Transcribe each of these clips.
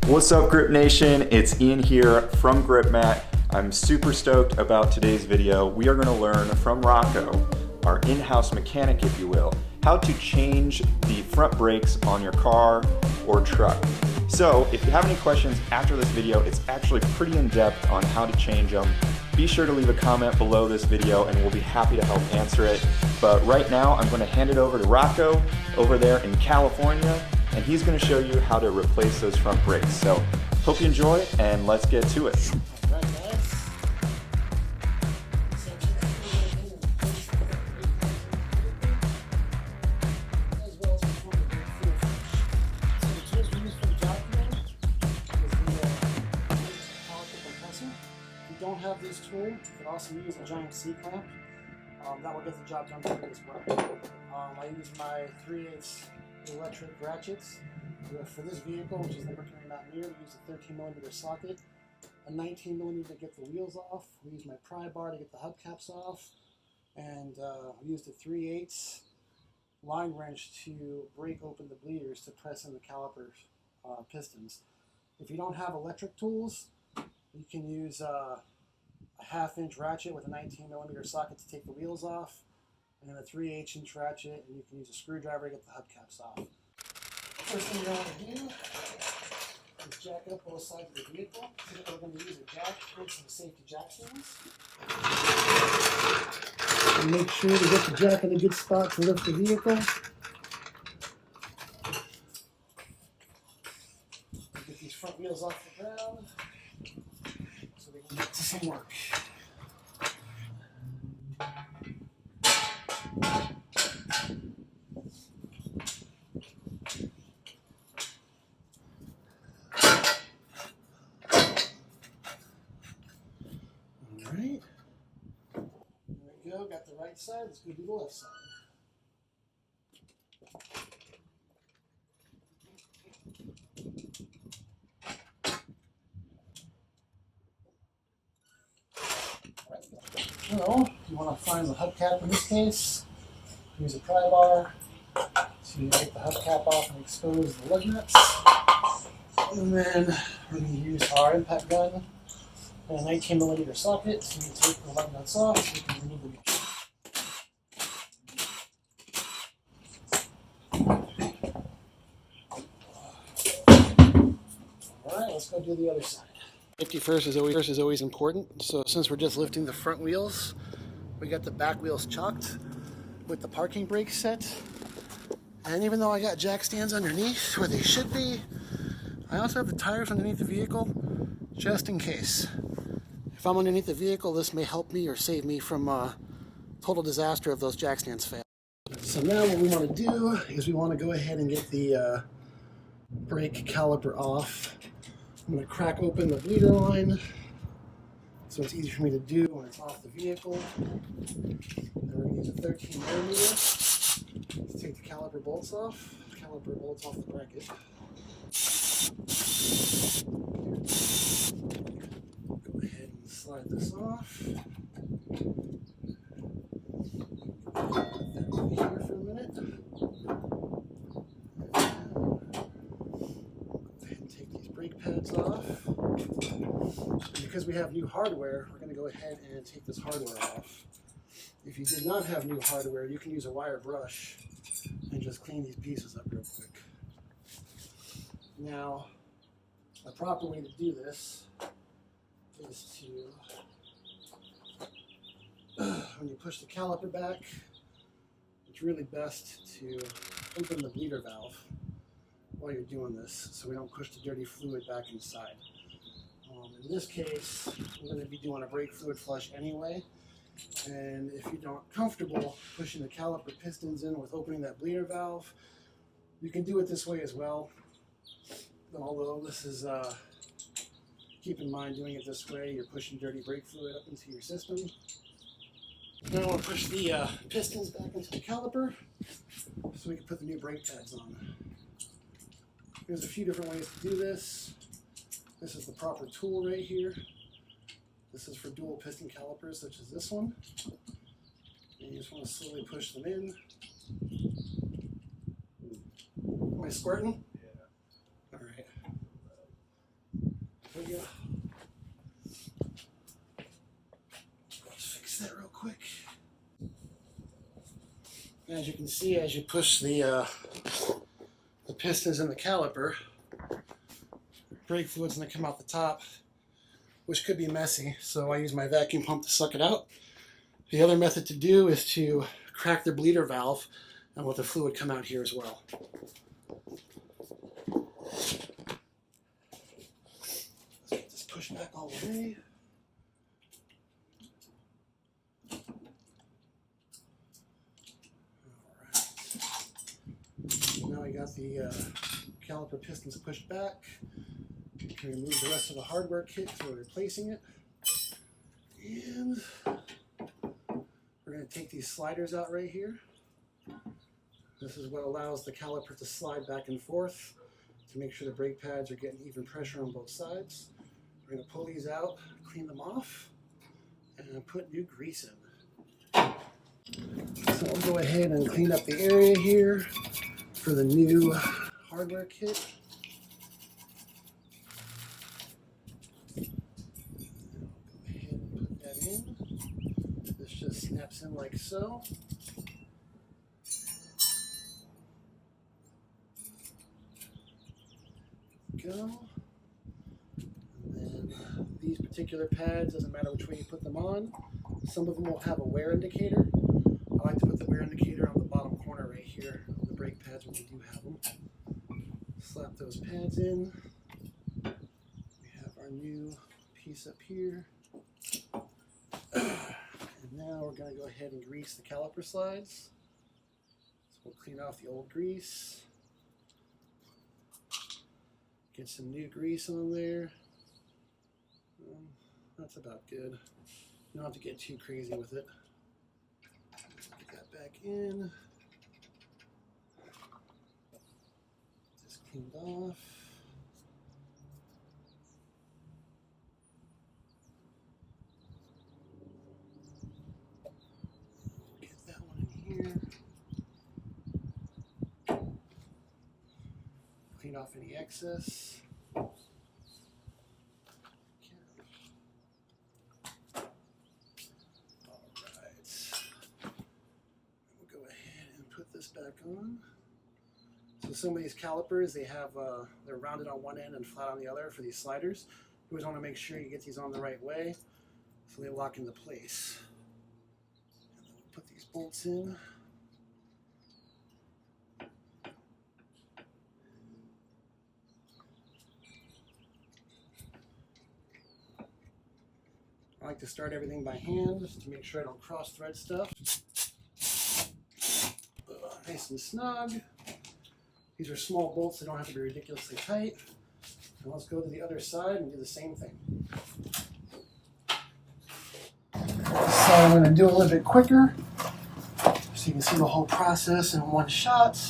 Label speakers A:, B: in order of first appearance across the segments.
A: What's up, Grip Nation? It's Ian here from Grypmat. I'm super stoked about today's video. We are going to learn from Rocco, our in-house mechanic if you will, how to change the front brakes on your car or truck. So if you have any questions after this video, it's actually pretty in-depth on how to change them. Be sure to leave a comment below this video and we'll be happy to help answer it. But right now I'm going to hand it over to Rocco over there in California, and he's going to show you how to replace those front brakes. So hope you enjoy and let's get to it.
B: Alright guys, so today we're going to as well as perform the brake fuel flush. So the tools we use for the job today is the caliper compressor. If you don't have this tool, you can also use a giant C-clamp. That will get the job done for you as well. I use my 3/8 electric ratchets. For this vehicle, which is the Mercury Mountaineer, we use a 13mm socket, a 19mm to get the wheels off. We use my pry bar to get the hubcaps off, and we used a 3/8 line wrench to break open the bleeders to press in the caliper pistons. If you don't have electric tools, you can use a 1/2-inch ratchet with a 19mm socket to take the wheels off, and then a 3/8-inch ratchet, and you can use a screwdriver to get the hubcaps off. First thing you want to do is jack up both sides of the vehicle. Today we're going to use a jack and some safety jack stands. And make sure to get the jack in a good spot to lift the vehicle. Get these front wheels off the ground so we can get to some work. Alright, there we go, got the right side, let's go do the left side. So, you want to find the hubcap in this case, use a pry bar to get the hubcap off and expose the lug nuts. And then we're going to use our impact gun and a 19mm socket to take the lug nuts off so we can remove the meat. Alright, let's go do the other side. Safety first is always important. So since we're just lifting the front wheels, we got the back wheels chocked with the parking brake set. And even though I got jack stands underneath where they should be, I also have the tires underneath the vehicle just in case. If I'm underneath the vehicle, this may help me or save me from total disaster if those jack stands fail. So now what we want to do is we want to go ahead and get the brake caliper off. I'm going to crack open the bleeder line so it's easy for me to do when it's off the vehicle. Then we're going to use a 13mm to take the caliper bolts off. Caliper bolts off the bracket. Go ahead and slide this off. Put that over here for a minute. Brake pads off. And because we have new hardware, we're going to go ahead and take this hardware off. If you did not have new hardware, you can use a wire brush and just clean these pieces up real quick. Now, the proper way to do this is to, when you push the caliper back, it's really best to open the bleeder valve while you're doing this, so we don't push the dirty fluid back inside. In this case, we're going to be doing a brake fluid flush anyway, and if you're not comfortable pushing the caliper pistons in with opening that bleeder valve, you can do it this way as well. Although this is, keep in mind doing it this way, you're pushing dirty brake fluid up into your system. Now I want to push the pistons back into the caliper so we can put the new brake pads on. There's a few different ways to do this. This is the proper tool right here. This is for dual piston calipers such as this one. And you just want to slowly push them in. Am I squirting? Yeah. Alright. we go. Let's fix that real quick. As you can see, as you push the pistons in the caliper, brake fluid's going to come out the top, which could be messy, so I use my vacuum pump to suck it out. The other method to do is to crack the bleeder valve and let the fluid come out here as well. Let's get this pushed back all the way. Now we got the caliper pistons pushed back. We can remove the rest of the hardware kit so we're replacing it. And we're going to take these sliders out right here. This is what allows the caliper to slide back and forth to make sure the brake pads are getting even pressure on both sides. We're going to pull these out, clean them off, and put new grease in. So I'll go ahead and clean up the area here for the new hardware kit. Go ahead and put that in. This just snaps in like so. Go. And then these particular pads, doesn't matter which way you put them on. Some of them will have a wear indicator. I like to put the wear indicator on the bottom corner right here of the brake pads when we do have them. Slap those pads in. We have our new piece up here. And now we're going to go ahead and grease the caliper slides. So we'll clean off the old grease. Get some new grease on there. That's about good. You don't have to get too crazy with it. Get that back in. Just cleaned off. Get that one in here. Clean off any excess. Back on. So some of these calipers, they have they're rounded on one end and flat on the other for these sliders. You always want to make sure you get these on the right way so they lock into place. And then we'll put these bolts in. I like to start everything by hand just to make sure I don't cross thread stuff. Nice and snug. These are small bolts, they don't have to be ridiculously tight. And let's go to the other side and do the same thing. So I'm going to do a little bit quicker so you can see the whole process in one shot.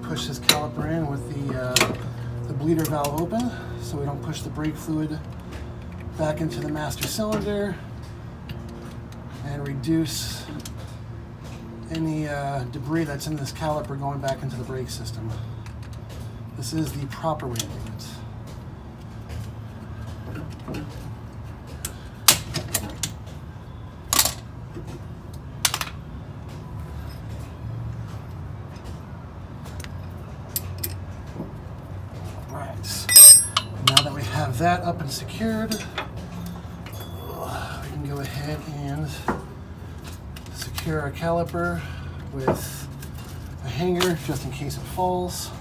B: Push this caliper in with the bleeder valve open so we don't push the brake fluid back into the master cylinder and reduce any debris that's in this caliper going back into the brake system. This is the proper way to do it. Right. have that up and secured, we can go ahead and secure our caliper with a hanger just in case it falls.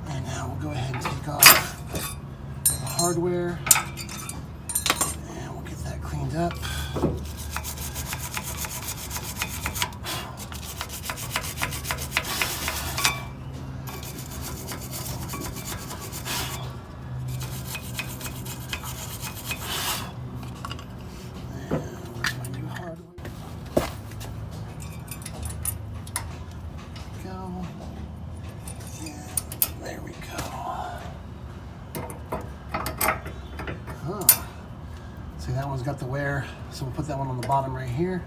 B: And now we'll go ahead and take off the hardware and we'll get that cleaned up. There we go. Oh. See, that one's got the wear, so we'll put that one on the bottom right here.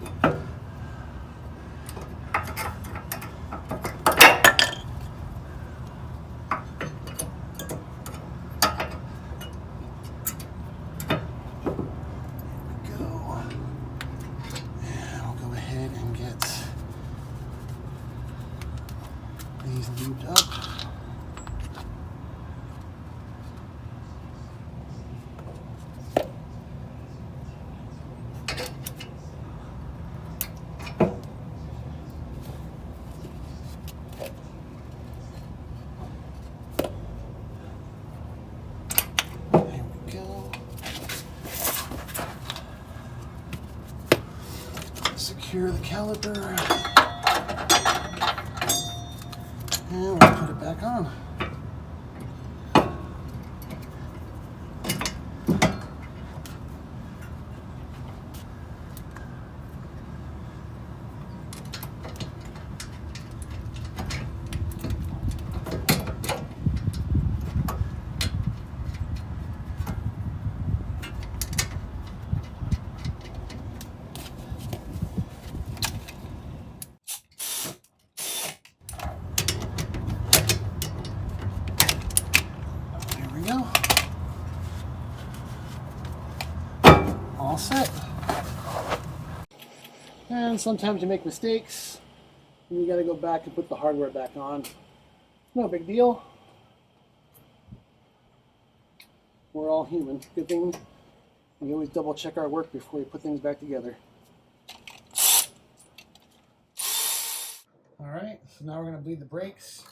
B: These lubed up. There we go. Secure the caliper. And we'll put it back on. All set. And sometimes you make mistakes and you got to go back and put the hardware back on. No big deal. We're all human. Good thing we always double check our work before we put things back together. All right, so now we're going to bleed the brakes.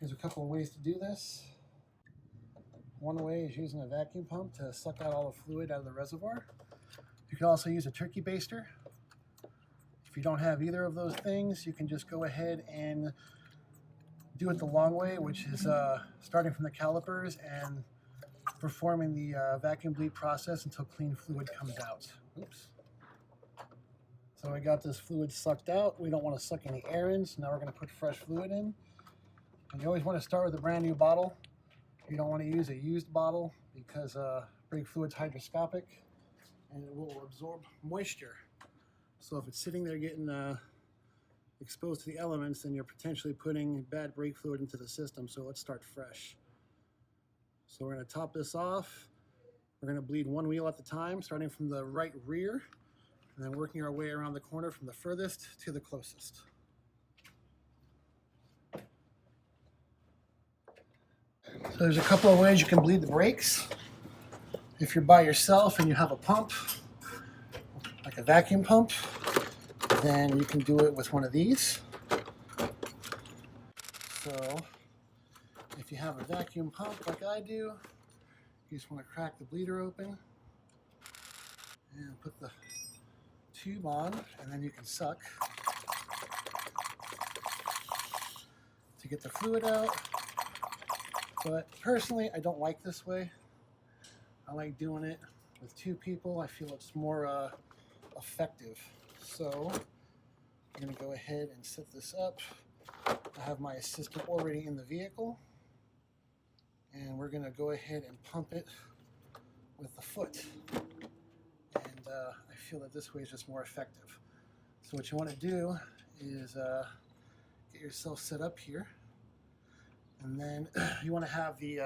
B: There's a couple of ways to do this. One way is using a vacuum pump to suck out all the fluid out of the reservoir. You can also use a turkey baster. If you don't have either of those things, you can just go ahead and do it the long way, which is starting from the calipers and performing the vacuum bleed process until clean fluid comes out. Oops. So I got this fluid sucked out. We don't want to suck any air in, so now we're going to put fresh fluid in. And you always want to start with a brand new bottle. You don't want to use a used bottle because brake fluid's hydroscopic and it will absorb moisture. So if it's sitting there getting exposed to the elements, then you're potentially putting bad brake fluid into the system. So let's start fresh. So we're going to top this off. We're going to bleed one wheel at a time, starting from the right rear, and then working our way around the corner from the furthest to the closest. So there's a couple of ways you can bleed the brakes. If you're by yourself and you have a pump, like a vacuum pump, then you can do it with one of these. So if you have a vacuum pump like I do, you just want to crack the bleeder open and put the tube on, and then you can suck to get the fluid out. But personally, I don't like this way. I like doing it with two people. I feel it's more effective. So I'm going to go ahead and set this up. I have my assistant already in the vehicle, and we're going to go ahead and pump it with the foot. And I feel that this way is just more effective. So what you want to do is get yourself set up here, and then you want to have the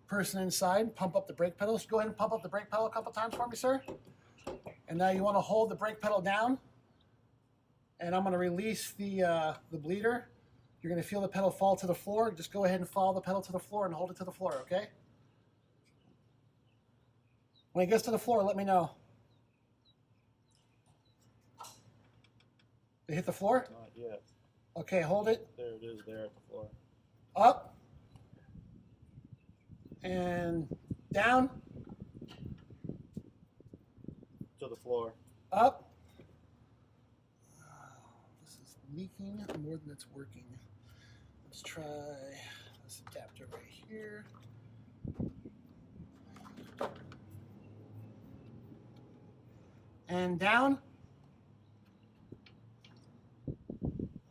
B: person inside pump up the brake pedals. Go ahead and pump up the brake pedal a couple times for me, sir. And now you want to hold the brake pedal down, and I'm going to release the bleeder. You're going to feel the pedal fall to the floor. Just go ahead and follow the pedal to the floor and hold it to the floor, okay? When it gets to the floor, let me know. Did it hit the floor?
C: Not yet.
B: Okay, hold it.
C: There it is, there at the floor.
B: Up. And down.
C: To the floor.
B: Up. This is leaking more than it's working. Let's try this adapter right here. And down.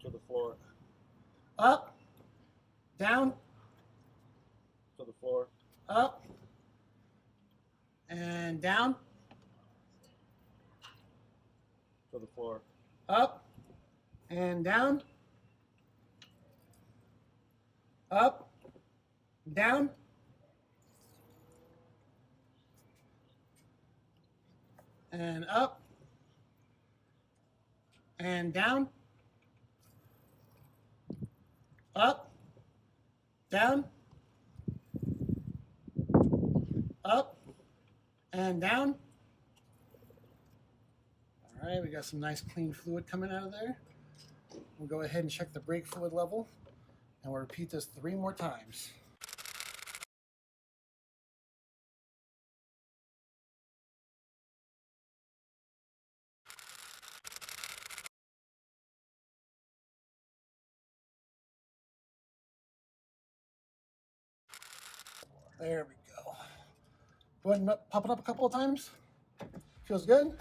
C: To the floor.
B: Up. Down.
C: To the floor.
B: Up. And down.
C: To the floor.
B: Up. And down. Up. Down. And up. And down. Up. Down. Up. And down. All right, we got some nice clean fluid coming out of there. We'll go ahead and check the brake fluid level, and we'll repeat this 3 more times. There we go. Go ahead and pop it up a couple of times. Feels good?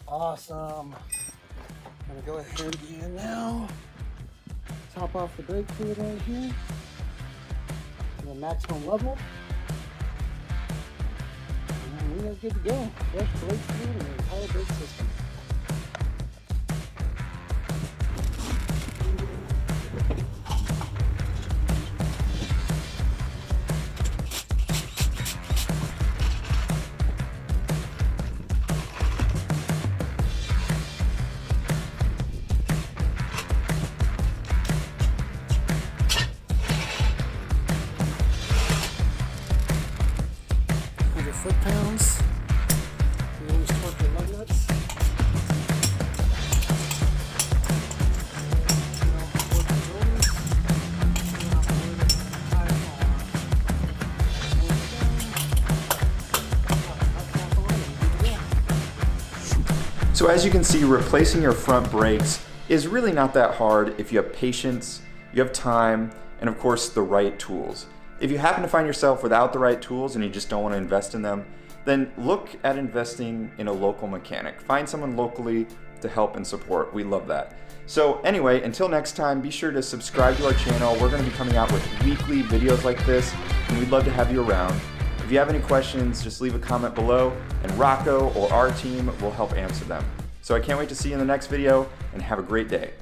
B: Awesome. I'm gonna go ahead and now top off the brake fluid right here to the maximum level. And we are good to go. Fresh brake fluid in the entire brake system. Foot-pounds. We always torque the lug nuts.
A: So as you can see, replacing your front brakes is really not that hard if you have patience, you have time, and of course the right tools. If you happen to find yourself without the right tools and you just don't want to invest in them, then look at investing in a local mechanic. Find someone locally to help and support. We love that. So anyway, until next time, be sure to subscribe to our channel. We're going to be coming out with weekly videos like this, and we'd love to have you around. If you have any questions, just leave a comment below, and Rocco or our team will help answer them. So I can't wait to see you in the next video, and have a great day.